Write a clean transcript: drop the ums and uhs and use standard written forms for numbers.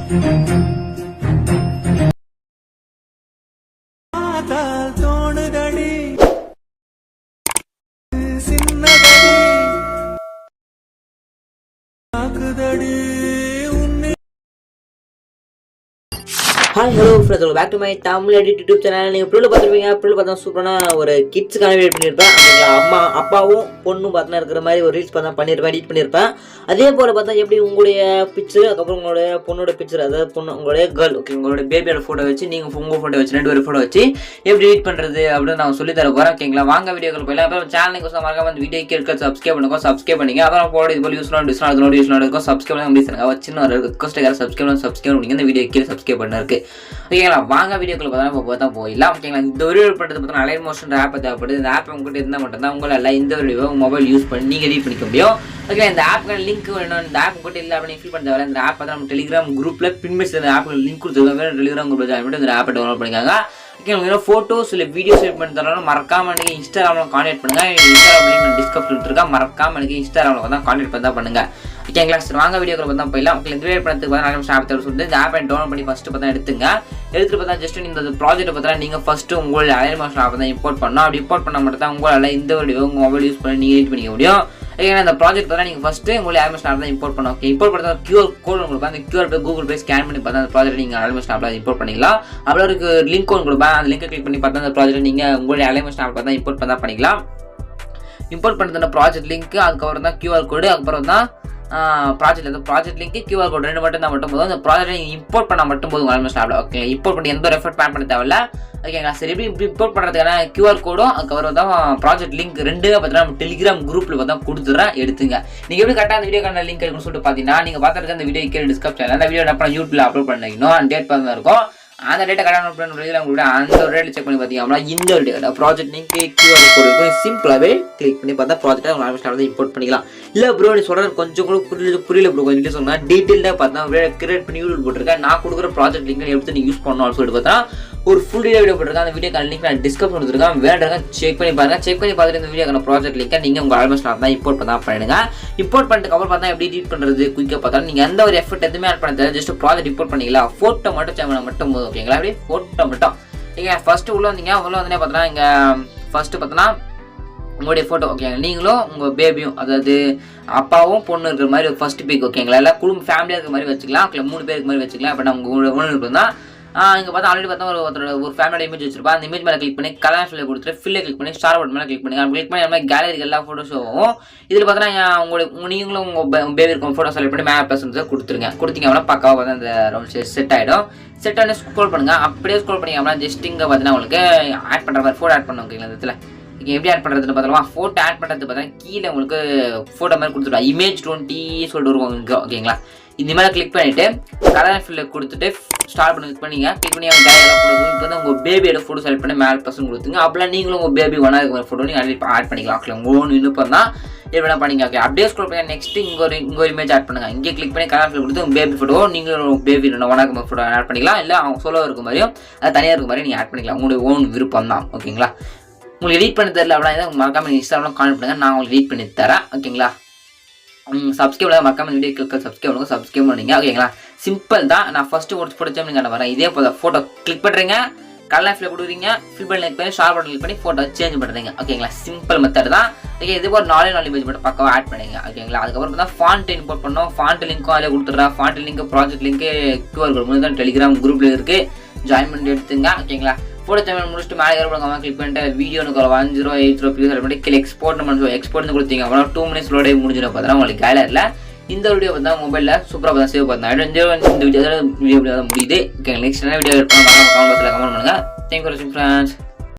Hi, hello friends, welcome back to my Tamil Edit YouTube channel. நீங்கள் ப்ரூல பார்த்துருப்பீங்க. ப்ரூல பார்த்தா சூப்பரான ஒரு கிட்ஸுக்கான வீடியோ பண்ணியிருப்பேன். அம்மா அப்பாவும் பொண்ணும் பார்த்தா இருக்கிற மாதிரி ஒரு ரீல்ஸ் பார்த்தா பண்ணியிருப்பேன், எடிட் பண்ணியிருப்பேன். அதே போல் பார்த்தா எப்படி உங்களுடைய பிக்சர், அதுக்கப்புறம் உங்களுடைய பொண்ணோட பிக்சர், அதாவது பொண்ணு உங்களுடைய கேர்ள், ஓகே, உங்களுடைய பேபியோட ஃபோட்டோ வச்சு நீங்கள் உங்கள் ஃபோட்டோ வச்சு 2 ஃபோட்டோ வச்சு எப்படி எடிட் பண்ணுறது அப்படின்னு நான் சொல்லி தர போகிறேன். ஓகேங்களா, வாங்க வீடியோக்கள் போயிடலாம். அப்புறம் சேனலுக்கு மறக்காம அந்த வீடியோக்கு இருக்க சப்ஸ்கிரைப் பண்ணுங்க, சப்ஸ்கிரைப் பண்ணிங்க. அப்புறம் போட இது போல் யூஸ்லாம் இருக்கும் சப்ஸ்கிரைப் பண்ணி முடிச்சுருங்க. சின்ன ஒரு ரிக்வஸ்ட் சப்ஸ்கிரைப் பண்ணிங்க. இந்த வீடியோ கீழே சப்ஸ்கிரைப் பண்ண இருக்கு. ஓகேங்களா, வாங்க வீடியோக்குள்ள பார்த்தா போயிடலாம். ஓகேங்களா, இந்த ஒரு பண்ணுறது பார்த்தா அலைட் மோஷன் ஆப் தேவைப்படுது. இந்த ஆப் உங்கள்கிட்ட இருந்தால் மட்டும்தான் உங்களால் இந்த வீடியோ மொபைல் யூஸ் பண்ணி நீங்கள் எடிட் பண்ணிக்க முடியும். ஓகே, இந்த ஆப்புக்கான லிங்க் வேணும். இந்த ஆப் உங்கள்கிட்ட இல்லை அப்படின்னு ஃபீல் பண்ண தேவை. இந்த ஆப் பார்த்தா நம்ம டெலிகிராம் குரூப்பில் பின்மெஸ் இந்த ஆப்புக்கு லிங்க் கொடுத்துருக்காங்க. டெலிகிராம் குரூப்பில் ஜாயின் பண்ணிட்டு இந்த ஆப்பை டவுன்லோட் பண்ணிக்காங்க. ஓகே, உங்களுக்கு ஃபோட்டோஸ் இல்லை வீடியோஸ் எடிட் பண்ணி தரணும். மறக்காம எனக்கு இன்ஸ்டாகிராமில் கான்டாக்ட் பண்ணுங்க. இன்ஸ்டாகிராம் லிங்க் டிஸ்கிரிப்ஷன் இருக்கா, மறக்காம எனக்கு இன்ஸ்டாகிராமில் தான் கான்டாக்ட் பண்ணி தான் பண்ணுங்க. ஓகேங்களா, சரி வாங்க வீடியோக்குள்ள பார்த்தா போயிடலாம். ஓகே, இந்த வீடியோ பண்ணதுக்கு பார்த்தா ஆப் சொல்லிட்டு இந்த ஆப்பை டவுன்லோட் பண்ணி ஃபஸ்ட்டு பார்த்தா எடுத்துட்டு பார்த்தா ஜஸ்ட் இந்த ப்ராஜெக்ட் பார்த்தா நீங்கள் ஃபஸ்ட்டு உங்களோட அலைட் மோஷன் ஆப் தான் இம்போர்ட் பண்ணணும். அப்படி இம்போர்ட் பண்ண மட்டும் தான் உங்களால் இந்த வீடியோ உங்கள் மொபைல் யூஸ் பண்ணி நீங்கள் எடிட் பண்ணிக்க முடியும். ஓகேங்களா, இந்த ப்ராஜெக்ட் பார்த்தா நீங்கள் ஃபஸ்ட்டு உங்களுடைய அலைட் மோஷன் ஆப் தான் இம்போர்ட் பண்ணணும். ஓகே, இம்போர்ட் பண்ண QR கோட் உங்களுக்கு அந்த QR Pay Google Pay scan பண்ணி பார்த்தா அந்த ப்ராஜெக்ட் நீங்கள் அலைட் மோஷன் ஆப்பில் இம்போர்ட் பண்ணிக்கலாம். அப்புறம் ஒரு லிங்க் ஒன்று கொடுப்பேன். அந்த லிங்கை கிளிக் பண்ணி பார்த்தா அந்த ப்ராஜெக்ட் நீங்கள் உங்களுடைய அலைட் மோஷன் ஆப் தான் இம்போர்ட் பண்ணா பண்ணிக்கலாம். இம்போர்ட் பண்ணுறது ப்ராஜெக்ட் லிங்க், அதுக்கப்புறம் தான் QR கோடு, அதுக்கப்புறம் தான் ப்ராஜெக்ட் லிங்க் QR கோட் 2 மட்டும் தான் மட்டும் போதும். அந்த ப்ராஜெக்ட் நீங்கள் இம்போர்ட் பண்ணால் மட்டும் போதும் ஆல்மோஸ்ட் ஆப்ல. ஓகே, இம்போர்ட் பண்ணி எந்த ஒரு எஃபர்ட் பிளான் பண்ண தேவையில்ல. ஓகேங்களா, சரி எப்படி இம்போர்ட் பண்ணுறதுக்கான QR கோடும் அதுக்கப்புறம் தான் ப்ராஜெக்ட் லிங்க் 2 பார்த்தீங்கன்னா நம்ம டெலிகிராம் குரூப்பில் பார்த்தா கொடுத்துட்றேன், எடுத்துங்க. நீங்கள் எப்படி கரெக்டாக அந்த வீடியோக்கான லிங்க் இருக்குன்னு சொல்லிட்டு பார்த்தீங்கன்னா நீங்கள் பார்த்துருக்க அந்த வீடியோ கீழே டிஸ்கிரிப்ஷனில் அந்த வீடியோ நான் யூடியூப்ல அப்லோட் பண்ணிக்கணும். டேட் பார்த்து தான் இருக்கும். அந்த டேட்டை கரெக்டாக உங்களுடைய அந்த ஒரு ரேட் செக் பண்ணி பார்த்தீங்க அப்படின்னா இந்த ஒரு டேட்டா ப்ராஜெக்ட் லிங்க் QR கோடு இருக்கும். சிம்பிளாகவே கிளிக் பண்ணி பார்த்தா ப்ராஜெக்டை உங்கள் இம்போர்ட் பண்ணிக்கலாம். இல்லை ப்ரோ நீ சொல்கிறது கொஞ்சம் கூட புரியல ப்ரோ, கொஞ்சம் சொன்னால் டீட்டெயிலாக பார்த்தா கிரியேட் பண்ணி யூடியூப் போட்டிருக்கேன். நான் கொடுக்குற ப்ராஜெக்ட் லிங்க் எடுத்து நீங்கள் யூஸ் பண்ணணும்னு சொல்லிட்டு பார்த்தா ஒரு ஃபுல் வீடியோ போட்டிருக்கேன். அந்த வீடியோக்கான லிங்க் நான் டிஸ்கிரிப்ஷன் கொடுத்துருக்கேன். வேண்டாம் செக் பண்ணி பாருங்க. செக் பண்ணி பார்த்துட்டு இந்த வீடியோக்கான ப்ராஜெக்ட் லிங்கை நீங்கள் உங்கள் ஆல்மோஸ்ட் தான் இம்போர்ட் பண்ணா பண்ணிடுங்க. இம்போர்ட் பண்ணிட்டு அப்புறம் பார்த்தா எப்படி எடிட் பண்ணுறது குயிக்காக பார்த்தாலும் நீங்கள் எந்த ஒரு எஃபர்ட் எதுவுமே ஆட் பண்ண ஜஸ்ட் ப்ராஜெக்ட் இம்போர்ட் பண்ணிக்கலாம். ஃபோட்டோ மட்டும் சேனல் மட்டும் போதும். ஓகேங்களா, அப்படியே ஃபோட்டோ மட்டும். ஓகே, ஃபர்ஸ்ட் உள்ள வந்தீங்க. உள்ள வந்து பார்த்தோன்னா இங்கே ஃபர்ஸ்ட் பார்த்தோன்னா உங்களுடைய ஃபோட்டோ. ஓகேங்களா, நீங்களும் உங்கள் பேபியும், அதாவது அப்பாவும் பொண்ணு இருக்கிற மாதிரி ஒரு ஃபர்ஸ்ட் பிக். ஓகேங்களா, எல்லாம் குடும்பம் ஃபேமிலியாக இருக்கிற மாதிரி வச்சுக்கலாம். 3 பேருக்கு மாதிரி வச்சுக்கலாம். இப்போ நம்ம ஒன்று இருக்குன்னா இங்கே பார்த்தா ஆல்ரெடி பார்த்தா ஒரு ஃபேமிலியோட இமேஜ் வச்சிருப்பா. அந்த இமேஜ் மேலே கிளிக் பண்ணி கலர் ஃபில்லை கொடுத்துட்டு ஃபில்லை கிளிக் பண்ணி ஸ்டார் பட்டன் மேலே கிளிக் பண்ணி கிளிக் பண்ணி மாதிரி கேலரி எல்லா ஃபோட்டோஸும் இதில் பார்த்தா உங்களுக்கு நீங்களும் உங்கள் பேபி இருக்கும் ஃபோட்டோ செலக்ட் பண்ணி மேலே ப்ளஸ் கொடுத்துருங்க. கொடுத்தீங்க அப்படின்னா பக்காவாக பார்த்தா அந்த ரவுண்ட் செட் ஆகிடும். செட் ஆனே ஸ்க்ரோல் பண்ணுங்கள். அப்படியே ஸ்க்ரோல் பண்ணிங்க அப்படின்னா ஜஸ்ட் இங்கே பார்த்தீங்கன்னா உங்களுக்கு ஆட் பண்ணுற மாதிரி ஃபோட்டோ ஆட் பண்ணுவோம். ஓகேங்களா, இந்த இடத்துல எப்படி ஆட் பண்ணுறதுன்னு பார்த்தோம்னா ஃபோட்டோ ஆட் பண்ணுறது பார்த்தீங்கன்னா கீழே உங்களுக்கு ஃபோட்டோ மாதிரி கொடுத்துருவோம். இமேஜ் 20 சொல்லிட்டு வருவோம் இங்கே. ஓகேங்களா, இந்த மாதிரி கிளிக் பண்ணிவிட்டு கலர் ஃபில்லை கொடுத்துட்டு ஸ்டார்ட் பண்ணி கிளிக் பண்ணிங்க. கிளிக் பண்ணி அவங்க டேரெக்டாக ஃபோட்டோ இப்போ வந்து உங்கள் பேபியோட ஃபோட்டோ செலக்ட் பண்ணி மேலே பர்சன் கொடுத்துங்க. அப்படிலாம் நீங்களும் உங்கள் பேபி ஒன்றா இருக்கிற ஃபோட்டோ நீங்கள் ஆட் பண்ணிக்கலாம். ஓகே, உங்கள் ஓன் விண்ணப்பம் தான் எப்படி பண்ணிங்க. ஓகே, அப்படியே ஸ்க்ரோல் பண்ணி நெக்ஸ்ட் இங்கே ஒரு இமேஜ் ஆட் பண்ணுங்கள். இங்கே கிளிக் பண்ணி கலர் ஃபில் கொடுத்து உங்கள் பேபி ஃபோட்டோ நீங்களும் பேபி ஒன்றா இருக்கிற ஃபோட்டோ ஆட் பண்ணிக்கலாம். இல்லை அவங்க சோலோ இருக்க மாதிரியும் அது தனியாக இருக்க மாதிரி நீங்கள் ஆட் பண்ணிக்கலாம். உங்களுடைய ஓன் விருப்பம் தான். ஓகேங்களா, உங்களுக்கு எடிட் பண்ணி தரல அப்படின்னா மறக்காம இன்ஸ்டாகிராமில் கான்டெக்ட் பண்ணுங்கள், நான் உங்களுக்கு எடிட் பண்ணி தரேன். ஓகேங்களா, சப்ஸ்கிரைப் பண்ண மறக்காம வீடியோ கிளிக் சப்ஸ்கிரைப் பண்ணுங்க. ஓகேங்களா, சிம்பிள் தான். நான் ஃபர்ஸ்ட் ஒரு ஃபோட்டோ நீங்கள் வரேன். இதே போல் ஃபோட்டோ கிளிக் பண்ணுறீங்க, கலர் ஃபில் கொடுக்குறீங்க, ஃபில் பண்ணி கிளிக் பண்ணி ஷார்ட் பட்டன் கிளிக் பண்ணி ஃபோட்டோ சேஞ்ச் பண்ணுறீங்க. ஓகேங்களா, சிம்பிள் மெத்தட் தான். ஓகே, இது ஒரு 4 இமேஜ் மட்டும் பக்கம் ஆட் பண்ணுங்க. ஓகேங்களா, அதுக்கப்புறம் பார்த்தா ஃபாண்ட் இம்போர்ட் பண்ணோம். ஃபாண்ட் லிங்க்கும் அதில் கொடுத்துட்றேன். Font link project link QR code தான் டெலிகிராம் குரூப்பில் இருக்குது. ஜாயின் பண்ணி எடுத்துங்க. ஓகேங்களா, ஃபோட்டோ சேனல் முடிச்சுட்டு மேலே ஏற்படுங்க. கிளிக் பண்ணிட்டு வீடியோன்னு 1080 பிக்சல் செலக்ட் பண்ணி கிளிக் எக்ஸ்போர்ட்னு கொடுத்தீங்க அப்படின்னா 2 மினிட்ஸ் லோடே முடிஞ்சிடும். பார்த்தா உங்களுக்கு கேலரியில் இந்த வீடியோ பார்த்தா மொபைலில் சூப்பராக பார்த்தா சேவ் பார்த்தா இந்த வீடியோ முடியுது. ஓகே, நெக்ஸ்ட் என்ன வீடியோ கமெண்ட் பண்ணுங்கள். தேங்க்யூ ஃபார் வாட்சிங் ஃப்ரெண்ட்ஸ்.